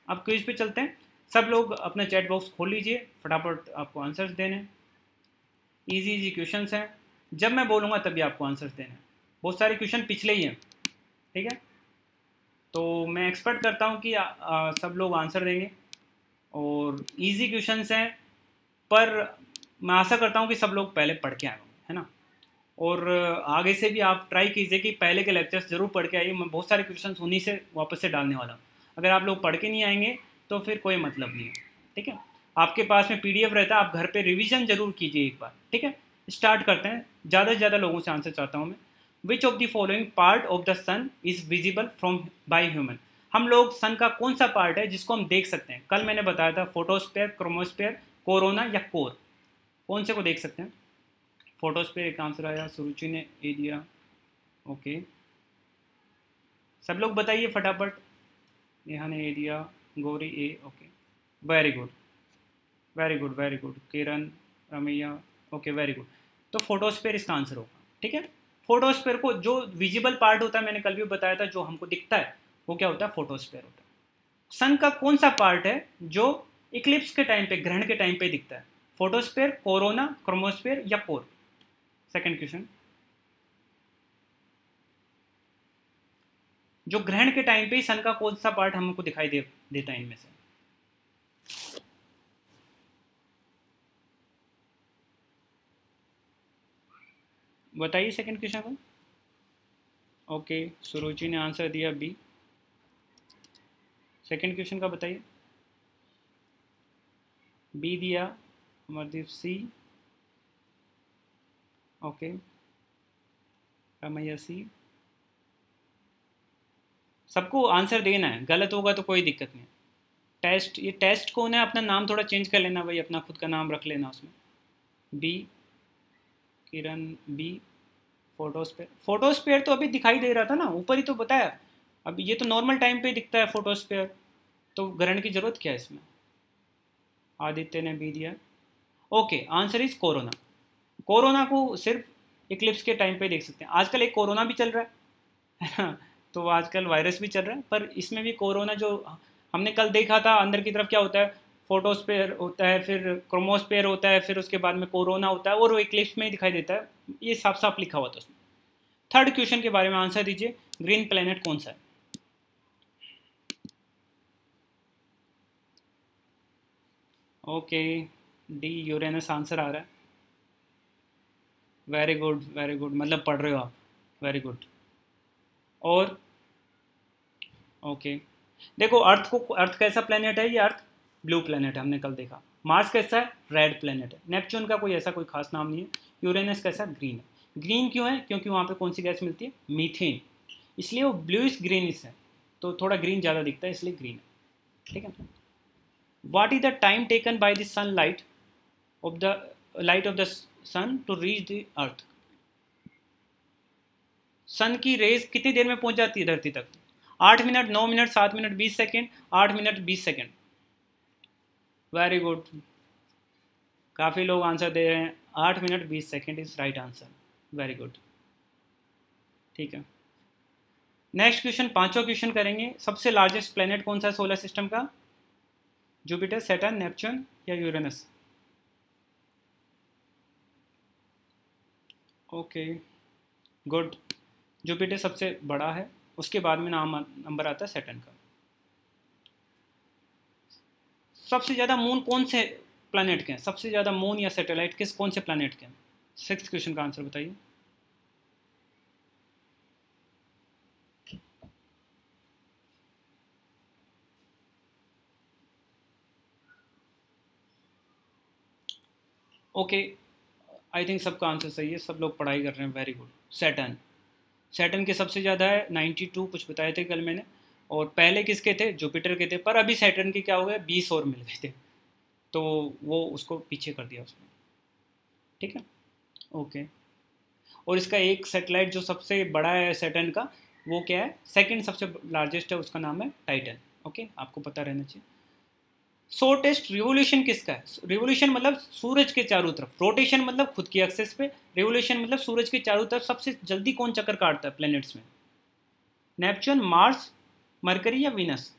अब क्विज पे चलते हैं। सब लोग अपना चैट बॉक्स खोल लीजिए, फटाफट आपको आंसर्स देने। इजी इजी क्वेश्चंस हैं, जब मैं बोलूँगा तभी आपको आंसर्स देने हैं। बहुत सारे क्वेश्चन पिछले ही हैं, ठीक है। तो मैं एक्सपेक्ट करता हूँ कि सब लोग आंसर देंगे, और इजी क्वेश्चंस हैं, पर मैं आशा करता हूँ कि सब लोग पहले पढ़ के आए होंगे, है ना। और आगे से भी आप ट्राई कीजिए कि पहले के लेक्चर्स जरूर पढ़ के आइए। मैं बहुत सारे क्वेश्चंस उन्हीं से वापस से डालने वाला हूँ। अगर आप लोग पढ़ के नहीं आएंगे तो फिर कोई मतलब नहीं है, ठीक है। आपके पास में पीडीएफ रहता है, आप घर पे रिवीजन जरूर कीजिए एक बार, ठीक है। स्टार्ट करते हैं। ज़्यादा से ज़्यादा लोगों से आंसर चाहता हूँ मैं। Which of the following part of the sun is visible from by human. हम लोग सन का कौन सा पार्ट है जिसको हम देख सकते हैं? कल मैंने बताया था फोटोस्फेयर, क्रोमोस्फेयर, कोरोना या कोर। कौन से को देख सकते हैं? फोटोस्फेयर एक आंसर आया, सुरुचि ने ए दिया। ओके, सब लोग बताइए फटाफट। नेहा ने ए दिया, Gauri A, okay, very good very good very good. Kiran, Ramaiah, okay very good. तो फोटोस्फेयर इसका आंसर होगा, ठीक है। फोटोस्फेयर को जो विजिबल पार्ट होता है, मैंने कल भी बताया था, जो हमको दिखता है वो क्या होता है? फोटोस्फेयर होता है। सन का कौन सा पार्ट है जो इक्लिप्स के टाइम पे, ग्रहण के टाइम पे दिखता है? फोटोस्फेयर, कोरोना, क्रोमोस्फेयर या कोर? Second question. जो ग्रहण के टाइम पे ही सन का कौन सा पार्ट हमको दिखाई देता है इनमें से? बताइए सेकंड क्वेश्चन को। ओके, सुरुचि ने आंसर दिया बी। सेकंड क्वेश्चन का बताइए। बी दिया, अमरदीप सी, ओके, रमैया सी। सबको आंसर देना है, गलत होगा तो कोई दिक्कत नहीं। टेस्ट, ये टेस्ट कौन है? अपना नाम थोड़ा चेंज कर लेना भाई, अपना खुद का नाम रख लेना उसमें। बी, किरण बी। फोटोस्पेयर, फोटोस्पेयर तो अभी दिखाई दे रहा था ना, ऊपर ही तो बताया। अब ये तो नॉर्मल टाइम पे दिखता है फोटोस्पेयर, तो ग्रहण की जरूरत क्या है इसमें? आदित्य ने बी दिया। Okay, answer is corona. Corona को सिर्फ इक्लिप्स के टाइम पे देख सकते हैं। आजकल एक कोरोना भी चल रहा है ना। तो आजकल वायरस भी चल रहा है, पर इसमें भी कोरोना जो हमने कल देखा था, अंदर की तरफ क्या होता है? फोटोस्पेयर होता है, फिर क्रोमोस्पेयर होता है, फिर उसके बाद में कोरोना होता है, और वो इक्लिप्स में ही दिखाई देता है। ये साफ साफ लिखा हुआ था उसमें। थर्ड क्वेश्चन के बारे में आंसर दीजिए। ग्रीन प्लेनेट कौन सा है? ओके, डी यूरेनस आंसर आ रहा है। वेरी गुड वेरी गुड, मतलब पढ़ रहे हो आप, वेरी गुड। और ओके, देखो अर्थ को, अर्थ कैसा प्लेनेट है? ये अर्थ ब्लू प्लेनेट है, हमने कल देखा। मार्स कैसा है? रेड प्लेनेट है। नेपच्यून का कोई ऐसा कोई खास नाम नहीं है। यूरेनस कैसा? ग्रीन है। ग्रीन क्यों है? क्योंकि वहाँ पे कौन सी गैस मिलती है? मीथेन। इसलिए वो ब्लूइश ग्रीनिश है, तो थोड़ा ग्रीन ज़्यादा दिखता है, इसलिए ग्रीन है, ठीक है। What is the time taken by the sunlight of the light of the sun to reach the earth? सन की रेज कितनी देर में पहुंच जाती है धरती तक? 8 minute, 9 minute, 7 minute, 20 second, 8 minute 20 second. Very good, काफ़ी लोग आंसर दे रहे हैं। 8 minute 20 second is right answer, very good, ठीक है। नेक्स्ट क्वेश्चन, पांचवा क्वेश्चन करेंगे। सबसे लार्जेस्ट प्लेनेट कौन सा है सोलर सिस्टम का? जुपिटर, सैटर्न, नेपच्यून या यूरेनस? Okay, good. जुपिटर सबसे बड़ा है, उसके बाद में नाम नंबर आता है सैटर्न का। सबसे ज़्यादा मून कौन से प्लैनेट के हैं? सबसे ज़्यादा मून या सैटेलाइट किस कौन से प्लैनेट के हैं? सिक्स क्वेश्चन का आंसर बताइए। ओके, आई थिंक सबका आंसर सही है, सब लोग पढ़ाई कर रहे हैं, वेरी गुड। सैटर्न, सैटर्न के सबसे ज़्यादा है 92 कुछ बताए थे कल मैंने। और पहले किसके थे? जुपिटर के थे, पर अभी सैटर्न के क्या हो गए, 20 और मिल गए थे, तो वो उसको पीछे कर दिया उसने, ठीक है। ओके, और इसका एक सैटेलाइट जो सबसे बड़ा है सैटर्न का, वो क्या है? सेकंड सबसे लार्जेस्ट है, उसका नाम है टाइटन। ओके, आपको पता रहना चाहिए। शॉर्टेस्ट रिवोल्यूशन किसका है? रिवोल्यूशन मतलब सूरज के चारों तरफ, रोटेशन मतलब खुद की एक्सेस पे, रिवोल्यूशन मतलब सूरज के चारों तरफ सबसे जल्दी कौन चक्कर काटता है प्लैनेट्स में? नेपच्यून, मार्स, मरकरी या वीनस?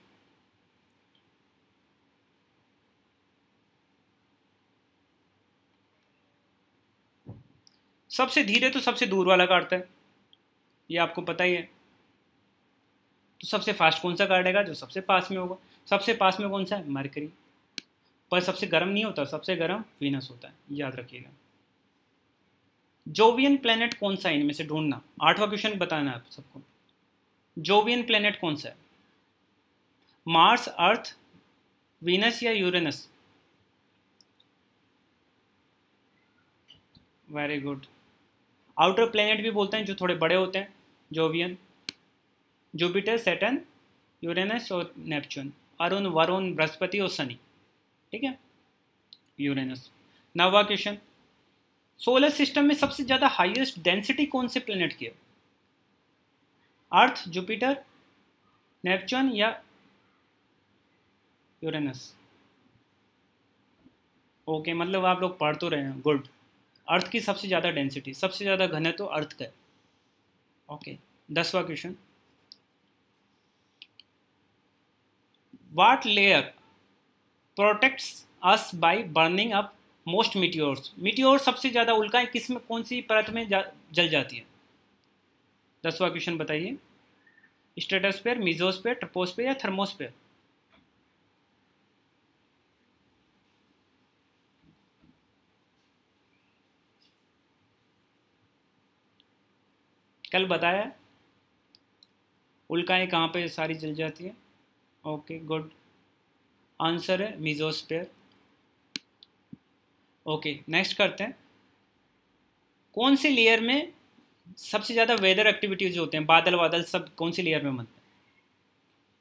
सबसे धीरे तो सबसे दूर वाला काटता है, ये आपको पता ही है। तो सबसे फास्ट कौन सा काटेगा? जो सबसे पास में होगा। सबसे पास में कौन सा है? मरकरी। पर सबसे गर्म नहीं होता, सबसे गर्म वीनस होता है, याद रखिएगा। जोवियन प्लेनेट कौन सा है इनमें से ढूंढना, 8वां क्वेश्चन बताना है आप सबको। जोवियन प्लेनेट कौन सा है? मार्स, अर्थ, वीनस या Uranus? Very good. Outer planet भी बोलते हैं जो थोड़े बड़े होते हैं, जोवियन। जुपिटर, सैटर्न, यूरेनस और नेपच्यून। अरुण, वरुण, बृहस्पति और शनि, ठीक है, यूरेनस। 9वां क्वेश्चन, सोलर सिस्टम में सबसे ज़्यादा हाईएस्ट डेंसिटी कौन से प्लेनेट की है? अर्थ, जुपिटर, नेपच्यून या यूरेनस? ओके, मतलब आप लोग पढ़ तो रहे हैं, गुड। अर्थ की सबसे ज़्यादा डेंसिटी, सबसे ज़्यादा घनत्व तो अर्थ का है। ओके, 10वां question, what layer protects us by burning up most meteors? Meteor सबसे ज़्यादा उल्काएं किस में, कौन सी परत में जल जाती है? 10वां क्वेश्चन बताइए। स्ट्रेटोस्फीयर, मीजोस्फीयर, ट्रोपोस्फीयर या थर्मोस्फीयर? कल बताया उल्काएं कहाँ पे सारी जल जाती है। ओके, गुड, आंसर है मीजोस्फीयर। ओके, नेक्स्ट करते हैं। कौन सी लेयर में सबसे ज़्यादा वेदर एक्टिविटीज होते हैं, बादल वादल सब कौन सी लेयर में बनते हैं?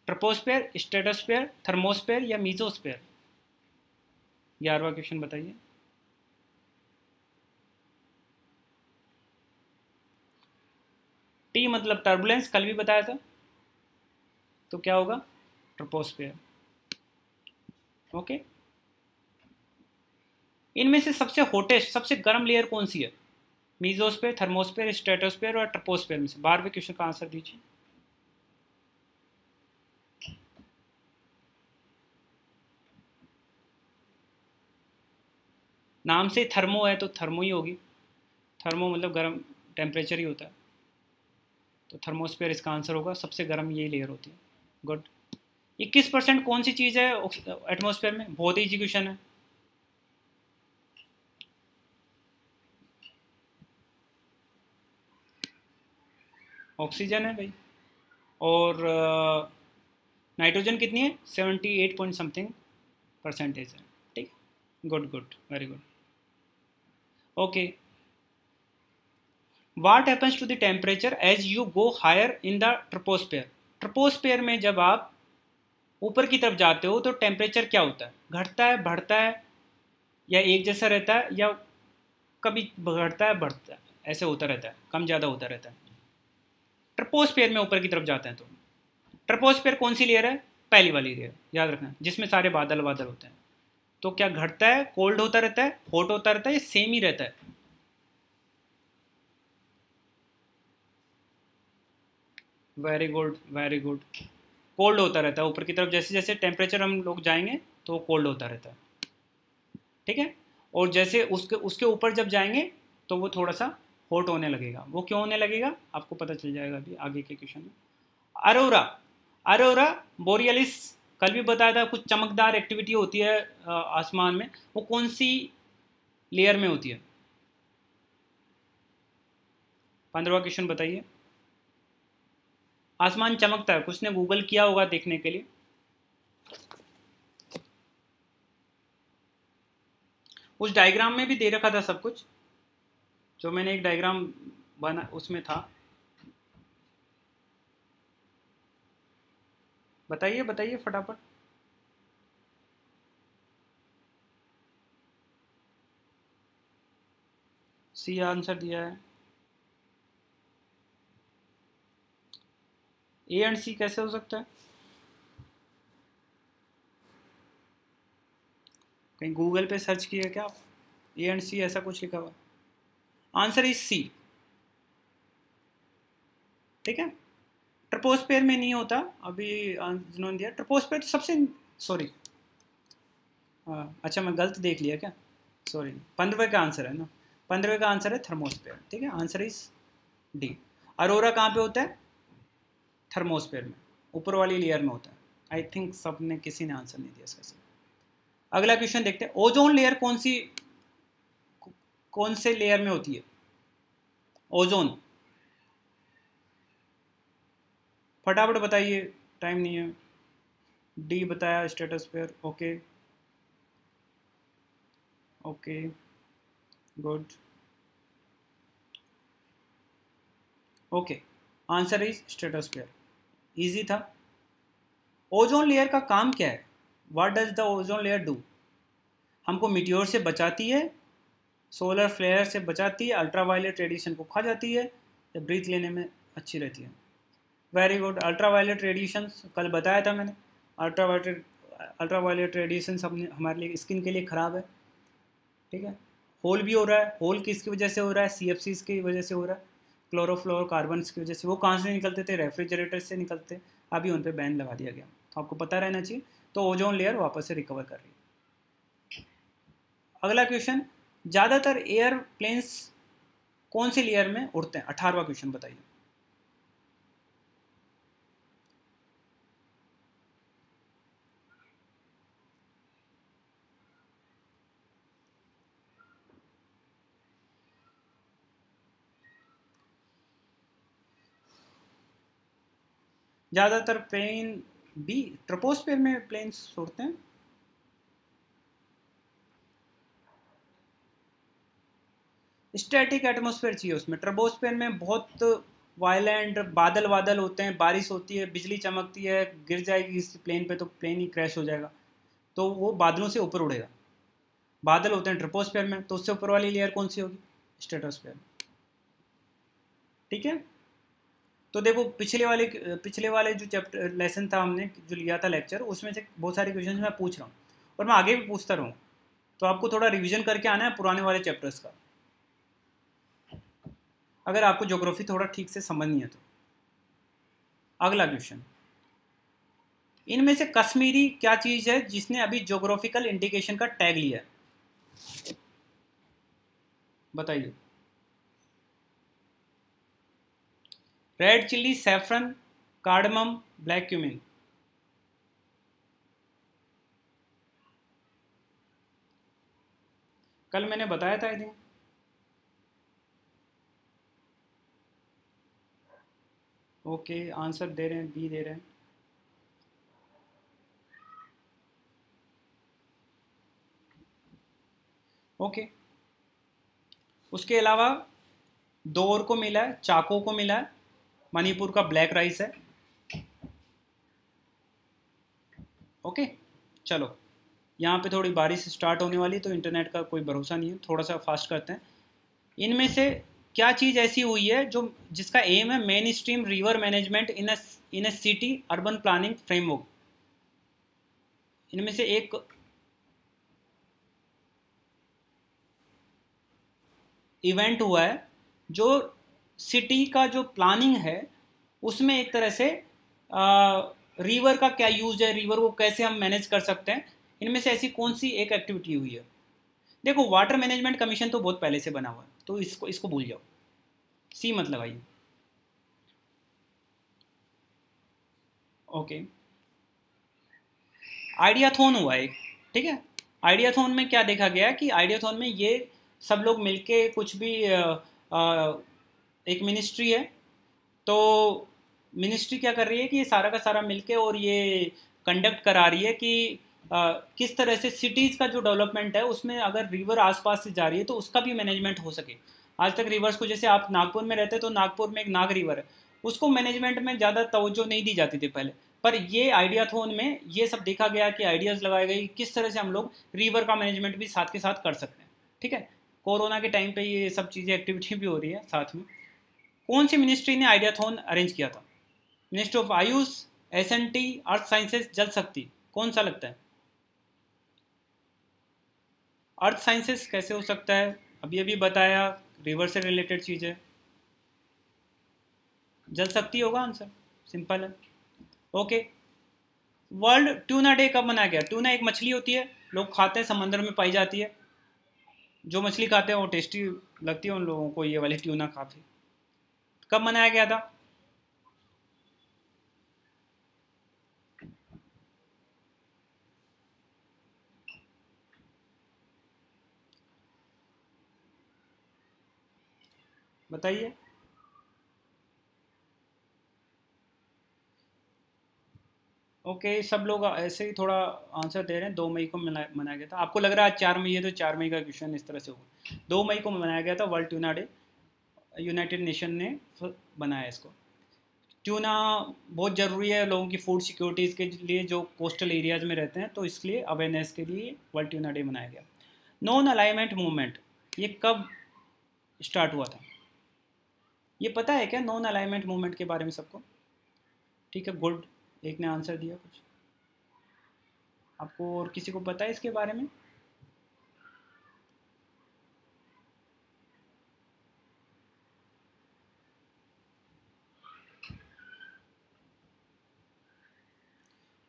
ट्रोपोस्फीयर, स्ट्रेटोस्फीयर, थर्मोस्फीयर या मीजोस्फीयर? 11वां क्वेश्चन बताइए। टी मतलब टर्बुलेंस, कल भी बताया था, तो क्या होगा? ट्रोपोस्फीयर। ओके, इनमें से सबसे हॉटेस्ट, सबसे गर्म लेयर कौन सी है? मीजोस्फीयर, थर्मोस्फीयर, स्ट्रेटोस्फीयर और ट्रोपोस्फीयर में से 12वें क्वेश्चन का आंसर दीजिए। नाम से थर्मो है तो थर्मो ही होगी, थर्मो मतलब गर्म टेम्परेचर ही होता है, तो थर्मोस्फीयर इसका आंसर होगा। सबसे गर्म ये लेयर होती है, गुड। 21% कौन सी चीज़ है एटमोस्फेयर में? बहुत ही इजी क्वेश्चन है। ऑक्सीजन है भाई। और नाइट्रोजन कितनी है? 78 पॉइंट समथिंग परसेंटेज है, ठीक, good good, very good. Okay, what happens to the temperature as you go higher in the troposphere? Troposphere में जब आप ऊपर की तरफ जाते हो तो टेम्परेचर क्या होता है? घटता है, बढ़ता है, या एक जैसा रहता है, या कभी घटता है, बढ़ता है, ऐसे होता रहता है, कम ज़्यादा होता रहता है? ट्रोपोस्फेयर में ऊपर की तरफ जाते हैं तो ट्रोपोस्फेयर कौन सी लेयर है? पहली वाली लेयर, याद रखना, जिसमें सारे बादल बादल होते हैं। तो क्या घटता है, कोल्ड होता रहता है, हॉट होता रहता है, या सेम ही रहता है? Very good, very good, cold होता रहता है ऊपर की तरफ, जैसे जैसे टेम्परेचर हम लोग जाएंगे तो कोल्ड होता रहता है, ठीक है। और जैसे उसके उसके ऊपर जब जाएंगे तो वो थोड़ा सा हॉट होने लगेगा। वो क्यों होने लगेगा आपको पता चल जाएगा अभी आगे के क्वेश्चन में। अरोरा, अरोरा बोरियलिस, कल भी बताया था, कुछ चमकदार एक्टिविटी होती है आसमान में, वो कौन सी लेयर में होती है? 15वां क्वेश्चन बताइए। आसमान चमकता है, कुछ ने गूगल किया होगा देखने के लिए। उस डायग्राम में भी दे रखा था सब कुछ, जो मैंने एक डायग्राम बना उसमें था। बताइए बताइए फटाफट। सी आंसर दिया है। ए एंड सी कैसे हो सकता है? कहीं गूगल पे सर्च किया क्या? ए एंड सी ऐसा कुछ लिखा हुआ? आंसर इज सी, ठीक है। ट्रोपोस्फेयर में नहीं होता, अभी जिन्होंने दिया ट्रोपोस्फेयर तो सबसे, सॉरी, अच्छा मैं गलत देख लिया क्या, सॉरी, 15वें का आंसर है ना। 15वें का आंसर है थर्मोस्फेयर, ठीक है, आंसर इज डी। अरोरा कहाँ पे होता है? थर्मोस्फेयर में, ऊपर वाली लेयर में होता है। आई थिंक सब ने, किसी ने आंसर नहीं दिया इसका सही। अगला क्वेश्चन देखते हैं, ओजोन लेयर कौन से लेयर में होती है? ओजोन, फटाफट बताइए, टाइम नहीं है। डी बताया, stratosphere. Okay okay good. Okay, answer is stratosphere, easy था। ओजोन लेयर का काम क्या है? What does the ozone layer do? हमको मिट्योर से बचाती है, सोलर फ्लेयर से बचाती है, अल्ट्रावायलेट रेडिएशन को खा जाती है, या ब्रीथ लेने में अच्छी रहती है? वेरी गुड, अल्ट्रावायलेट रेडिएशन कल बताया था मैंने। अल्ट्रावायलेट रेडिएशन हमारे लिए, स्किन के लिए ख़राब है, ठीक है। होल भी हो रहा है, होल किसकी वजह से हो रहा है? CFCs की वजह से हो रहा है, क्लोरोफ्लोरोकार्बन्स की वजह से। वो कहाँ से निकलते थे? रेफ्रिजरेटर से निकलते, अभी उन पर बैन लगा दिया गया, तो आपको पता रहना चाहिए। तो ओजोन लेयर वापस से रिकवर कर रही है। अगला क्वेश्चन, ज़्यादातर एयरप्लेन्स कौन सी लेयर में उड़ते हैं? 18वां क्वेश्चन बताइए। ज़्यादातर प्लेन बी, ट्रोपोस्फेयर में प्लेन्स उड़ते हैं। स्टैटिक एटमॉस्फेयर चाहिए उसमें। ट्रोपोस्फेयर में बहुत वायलेंट बादल होते हैं, बारिश होती है, बिजली चमकती है, गिर जाएगी इस प्लेन पे तो प्लेन ही क्रैश हो जाएगा, तो वो बादलों से ऊपर उड़ेगा। बादल होते हैं ट्रोपोस्फेयर में, तो उससे ऊपर वाली लेयर कौन सी होगी? स्ट्रेटोस्फेयर, ठीक है। तो देखो, पिछले वाले जो चैप्टर लेसन था, हमने जो लिया था लेक्चर, उसमें से बहुत सारे क्वेश्चन मैं पूछ रहा हूँ और मैं आगे भी पूछता रहूँ, तो आपको थोड़ा रिवीजन करके आना है पुराने वाले चैप्टर्स का, अगर आपको ज्योग्राफी थोड़ा ठीक से समझ नहीं है तो। अगला क्वेश्चन, इनमें से कश्मीरी क्या चीज़ है जिसने अभी ज्योग्राफिकल इंडिकेशन का टैग लिया है? बताइए। Red chilli, saffron, cardamom, black cumin. कल मैंने बताया था आई थिंक। ओके, आंसर दे रहे हैं, बी दे रहे हैं। ओके, उसके अलावा दौर को मिला है, चाको को मिला है, मणिपुर का ब्लैक राइस है। ओके, चलो, यहाँ पे थोड़ी बारिश स्टार्ट होने वाली, तो इंटरनेट का कोई भरोसा नहीं है, थोड़ा सा फास्ट करते हैं। इनमें से क्या चीज़ ऐसी हुई है जो जिसका एम है मेन स्ट्रीम रिवर मैनेजमेंट इन ए सिटी अर्बन प्लानिंग फ्रेमवर्क? इनमें से एक इवेंट हुआ है जो सिटी का जो प्लानिंग है उसमें एक तरह से रिवर का क्या यूज है, रिवर को कैसे हम मैनेज कर सकते हैं, इनमें से ऐसी कौन सी एक एक्टिविटी हुई है? देखो, वाटर मैनेजमेंट कमीशन तो बहुत पहले से बना हुआ है, तो इसको भूल जाओ, सी मत लगाइए। ओके, आइडियाथॉन हुआ एक, ठीक है। आइडियाथॉन में क्या देखा गया कि आइडियाथॉन में ये सब लोग मिलके कुछ भी एक मिनिस्ट्री है, तो मिनिस्ट्री क्या कर रही है कि ये सारा का सारा मिलके और ये कंडक्ट करा रही है कि किस तरह से सिटीज़ का जो डेवलपमेंट है उसमें अगर रिवर आसपास से जा रही है तो उसका भी मैनेजमेंट हो सके। आज तक रिवर्स को, जैसे आप नागपुर में रहते तो नागपुर में एक नाग रिवर है, उसको मैनेजमेंट में ज़्यादा तवज्जो नहीं दी जाती थी पहले, पर ये आइडियाथॉन में ये सब देखा गया कि आइडियाज़ लगाए गए किस तरह से हम लोग रिवर का मैनेजमेंट भी साथ के साथ कर सकते हैं, ठीक है। कोरोना के टाइम पे ये सब चीज़ें एक्टिविटी भी हो रही है साथ में। कौन सी मिनिस्ट्री ने आइडियाथॉन अरेंज किया था? Ministry of Ayush, SNT, earth sciences, जल शक्ति, कौन सा लगता है? अर्थ साइंसेस कैसे हो सकता है? अभी अभी बताया, रिवर से रिलेटेड चीज़ है। जल शक्ति होगा आंसर, सिंपल है। ओके, वर्ल्ड ट्यूना डे कब मनाया गया? ट्यूना एक मछली होती है, लोग खाते हैं, समंदर में पाई जाती है। जो मछली खाते हैं वो टेस्टी लगती है उन लोगों को ये वाली ट्यूना काफ़ी। कब मनाया गया था? बताइए। ओके, सब लोग ऐसे ही थोड़ा आंसर दे रहे हैं। 2 मई को मनाया गया था। आपको लग रहा है आज 4 मई है तो 4 मई का क्वेश्चन इस तरह से होगा। 2 मई को मनाया गया था world tuna day. United nation ने बनाया इसको। ट्यूना बहुत ज़रूरी है लोगों की फूड सिक्योरिटीज़ के लिए जो कोस्टल एरियाज़ में रहते हैं, तो इसलिए अवेयरनेस के लिए वर्ल्ड ट्यूना डे मनाया गया। नॉन अलाइनमेंट मूवमेंट ये कब स्टार्ट हुआ था? ये पता है क्या नॉन अलाइनमेंट मूवमेंट के बारे में सबको? ठीक है, गुड। एक ने आंसर दिया कुछ। आपको और किसी को पता है इसके बारे में?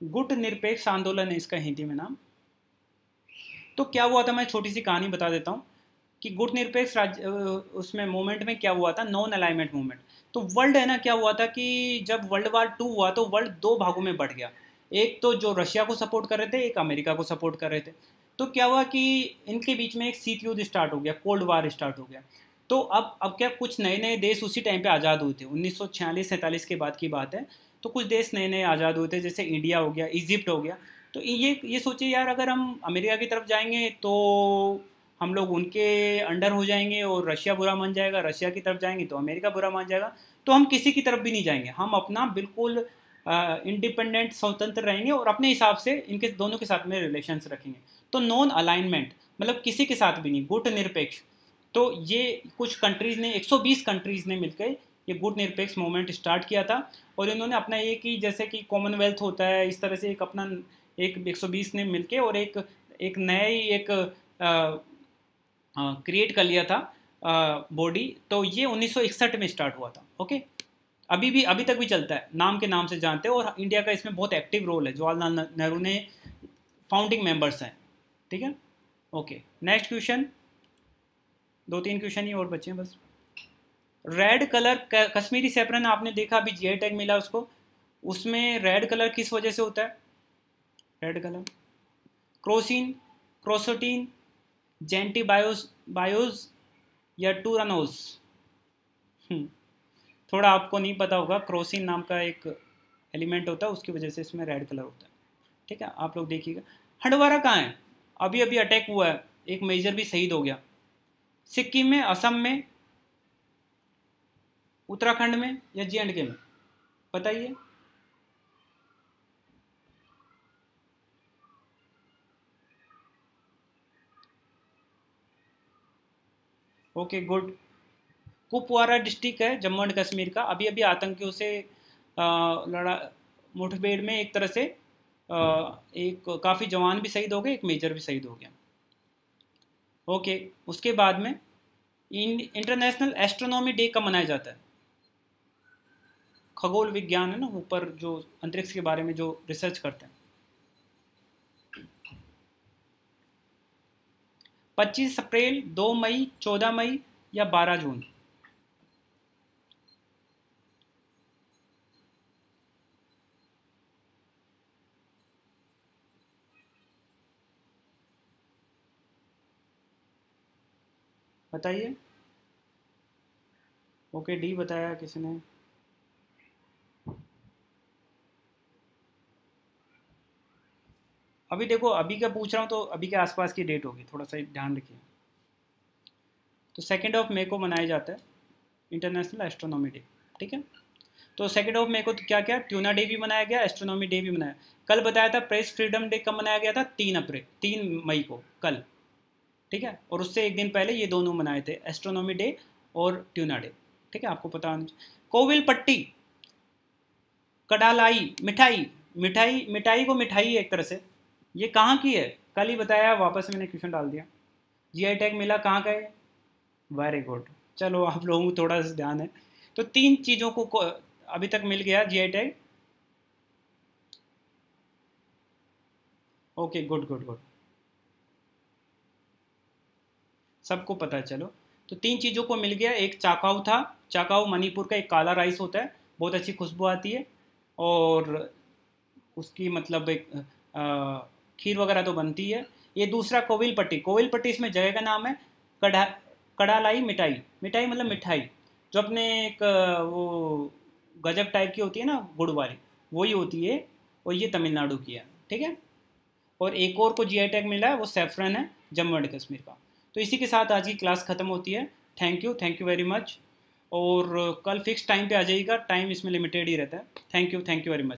गुट निरपेक्ष आंदोलन है इसका हिंदी में नाम। तो क्या हुआ था, मैं छोटी सी कहानी बता देता हूँ कि गुट निरपेक्ष राज्य उसमें मूवमेंट में क्या हुआ था, नॉन अलाइनमेंट मूवमेंट। तो वर्ल्ड है ना, क्या हुआ था कि जब वर्ल्ड वार 2 हुआ तो वर्ल्ड 2 भागों में बढ़ गया। एक तो जो रशिया को सपोर्ट कर रहे थे, एक अमेरिका को सपोर्ट कर रहे थे। तो क्या हुआ कि इनके बीच में एक शीत युद्ध स्टार्ट हो गया, कोल्ड वार स्टार्ट हो गया। तो अब क्या कुछ नए नए देश उसी टाइम पे आज़ाद हुए थे, 1946-47 के बाद की बात है। तो कुछ देश नए नए आज़ाद हुए थे, जैसे इंडिया हो गया, इजिप्ट हो गया। तो ये सोचिए यार, अगर हम अमेरिका की तरफ जाएंगे तो हम लोग उनके अंडर हो जाएंगे और रशिया बुरा मान जाएगा, रशिया की तरफ जाएंगे तो अमेरिका बुरा मान जाएगा। तो हम किसी की तरफ भी नहीं जाएंगे, हम अपना बिल्कुल इंडिपेंडेंट स्वतंत्र रहेंगे और अपने हिसाब से इनके दोनों के साथ में रिलेशंस रखेंगे। तो नॉन अलाइनमेंट मतलब किसी के साथ भी नहीं, गुट निरपेक्ष। तो ये कुछ कंट्रीज़ ने, 120 कंट्रीज़ ने मिलकर ये गुट निरपेक्ष मूवमेंट स्टार्ट किया था। और इन्होंने अपना एक ही, जैसे कि कॉमनवेल्थ होता है इस तरह से, एक अपना एक 120 ने मिलके और एक एक नया ही एक क्रिएट कर लिया था बॉडी। तो ये 1961 में स्टार्ट हुआ था। ओके, अभी तक भी चलता है, नाम के नाम से जानते हैं। और इंडिया का इसमें बहुत एक्टिव रोल है, जवाहरलाल नेहरू ने फाउंडिंग मेंबर्स हैं। ठीक है, ओके। नेक्स्ट क्वेश्चन, 2-3 क्वेश्चन ही और बचे हैं बस। रेड कलर, कश्मीरी सैफरन आपने देखा अभी जीआई टैग मिला उसको, उसमें रेड कलर किस वजह से होता है? Red colour crocin, crocetin, gentiobiose बायोस या टूरानोस। थोड़ा आपको नहीं पता होगा, क्रोसिन नाम का एक एलिमेंट होता है, उसकी वजह से इसमें रेड कलर होता है। ठीक है, आप लोग देखिएगा। हंडवारा कहाँ है? अभी अभी अटैक हुआ है, एक मेजर भी शहीद हो गया। सिक्किम में, असम में, उत्तराखंड में या जे.एंड.के में? बताइए। Okay, good. कुपवारा डिस्ट्रिक्ट है जम्मू एंड कश्मीर का। अभी अभी आतंकियों से लड़ा मुठभेड़ में एक तरह से एक काफ़ी जवान भी शहीद हो गए, एक मेजर भी शहीद हो गया। ओके, उसके बाद में इंटरनेशनल एस्ट्रोनॉमी डे कब मनाया जाता है? खगोल विज्ञान है ना, ऊपर जो अंतरिक्ष के बारे में जो रिसर्च करते हैं। 25 अप्रैल, 2 मई, 14 मई या 12 जून? बताइए। ओके, डी बताया किसी ने। अभी देखो, अभी का पूछ रहा हूँ तो अभी के आसपास की डेट होगी, थोड़ा सा ध्यान रखिए। तो 2 मई को मनाया जाता है इंटरनेशनल एस्ट्रोनॉमी डे। ठीक है, तो 2 मई को तो क्या क्या, ट्यूना डे भी मनाया गया, एस्ट्रोनॉमी डे भी मनाया। कल बताया था प्रेस फ्रीडम डे कब मनाया गया था? 3 अप्रैल, 3 मई को, कल। ठीक है, और उससे एक दिन पहले ये दोनों मनाए थे, एस्ट्रोनॉमी डे और ट्यूना डे। ठीक है, आपको पता होना चाहिए। कोविल पट्टी, कडालाई, मिठाई, मिठाई मिठाई को मिठाई है एक तरह से, ये कहाँ की है? कल ही बताया, वापस मैंने क्वेश्चन डाल दिया। जीआई टैग मिला, कहाँ का है? Very good. चलो, आप लोगों को थोड़ा सा ध्यान है। तो 3 चीज़ों को अभी तक मिल गया GI tag. Okay, good good good. सबको पता है। चलो, तो 3 चीज़ों को मिल गया। एक चाकाऊ था, चाकाऊ मणिपुर का एक काला राइस होता है, बहुत अच्छी खुशबू आती है, और उसकी मतलब एक खीर वगैरह तो बनती है। ये दूसरा कोविल पट्टी, कोविल पट्टी इसमें जगह का नाम है। कढ़ा कड़ालाई मिठाई, मिठाई मतलब मिठाई, जो अपने एक वो गजक टाइप की होती है ना, गुड़ वाली, वही होती है, और ये तमिलनाडु की है। ठीक है। और एक और को जीआई टैग मिला है, वो सेफ्रन है, जम्मू एंड कश्मीर का। तो इसी के साथ आज की क्लास ख़त्म होती है। Thank you very much. और कल फिक्स टाइम पे आ जाइएगा, टाइम इसमें लिमिटेड ही रहता है। Thank you very much.